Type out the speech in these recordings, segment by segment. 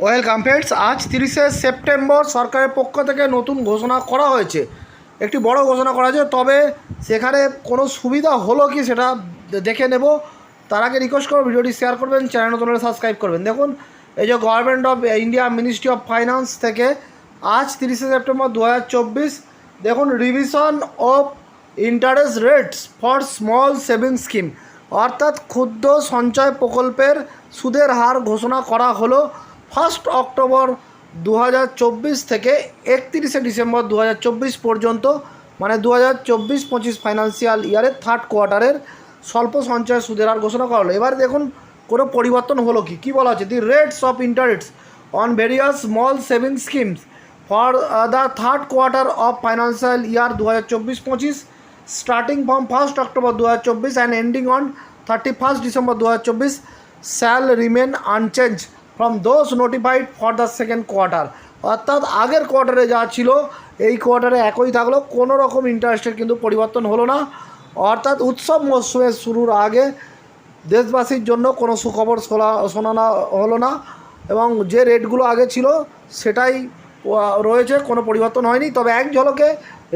Welcome friends, আজ 30শে September সরকারের পক্ষ থেকে নতুন ঘোষণা করা হয়েছে। একটি বড় ঘোষণা করা হয়েছে, তবে সেখানে কোনো সুবিধা হলো কি সেটা দেখে নেব। তার আগে রিকোয়েস্ট করব ভিডিওটি শেয়ার করবেন, চ্যানেল নতুন হলে সাবস্ক্রাইব করবেন। দেখুন, এই যে government of India ministry of finance থেকে আজ 30শে সেপ্টেম্বর 2024 দেখুন, revision of interest rates for small saving scheme, অর্থাৎ ক্ষুদ্র সঞ্চয় প্রকল্পের সুদের হার ঘোষণা করা হলো 1 অক্টোবর 2024 থেকে 31শে ডিসেম্বর 2024 পর্যন্ত, মানে 2024-25 ফাইন্যান্সিয়াল ইয়ারের থার্ড কোয়ার্টারের স্বল্প সঞ্চয় সুদের হার ঘোষণা করা হলো। এবার দেখুন কোনো পরিবর্তন হলো কি বলা হচ্ছে, the rates of interest on various small saving schemes for the third quarter of financial year 2024-25 starting from 1 October 2024 and ending on 31 December 2024 shall remain unchanged from those notified for the second quarter. অর্থাৎ আগের কোয়ার্টারে যা ছিল এই কোয়ার্টারে একই থাকলো, কোনো রকম ইন্টারেস্টের কিন্তু পরিবর্তন হলো না। অর্থাৎ উৎসব মরশুমের শুরুর আগে দেশবাসীর জন্য কোনো সুখবর শোনানো হলো না, এবং যে রেটগুলো আগে ছিল সেটাই রয়েছে, কোনো পরিবর্তন হয়নি। তবে এক ঝলকে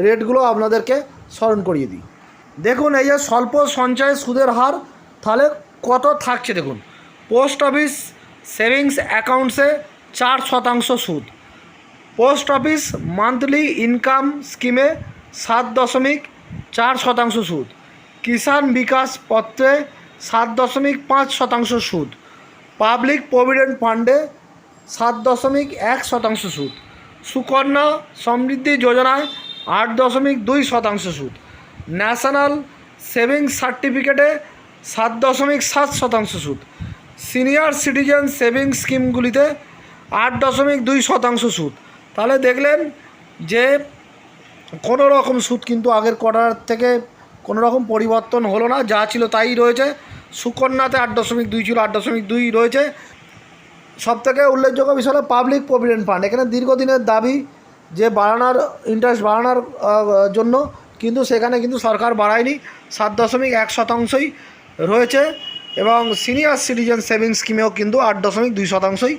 রেটগুলো আপনাদেরকে স্মরণ করিয়ে দিই। দেখুন, এই যে স্বল্প সঞ্চয় সুদের হার তাহলে কত থাকছে দেখুন। পোস্ট অফিস সেভিংস অ্যাকাউন্টসে 4% সুদ, পোস্ট অফিস মান্থলি ইনকাম স্কিমে 7.4% সুদ, কিষাণ বিকাশ পত্রে 7.5% সুদ, পাবলিক প্রভিডেন্ট ফান্ডে 7.1% সুদ, সুকন্যা সমৃদ্ধি যোজনায় 8.2% সুদ, ন্যাশনাল সেভিংস সার্টিফিকেটে 7.7% সুদ, সিনিয়র সিটিজেন সেভিংস স্কিমগুলিতে 8.2% সুদ। তাহলে দেখলেন যে কোনো রকম সুদ কিন্তু আগের কোয়ার্টার থেকে কোনো রকম পরিবর্তন হলো না, যা ছিল তাই রয়েছে। সুকন্যাতে 8.2 ছিল, 8.2 রয়েছে। সবথেকে উল্লেখযোগ্য বিষয় হলো পাবলিক প্রভিডেন্ট ফান্ড। এখানে দীর্ঘদিনের দাবি যে বাড়ানোর, ইন্টারেস্ট বাড়ানোর জন্য, কিন্তু সেখানে কিন্তু সরকার বাড়ায়নি, 7.1%ই রয়েছে। এবং সিনিয়র সিটিজেন সেভিংস স্কিমেও কিন্তু 8.2%ই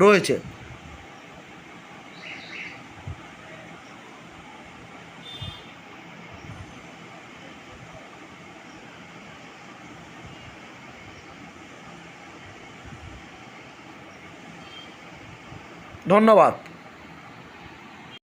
রয়েছে। ধন্যবাদ।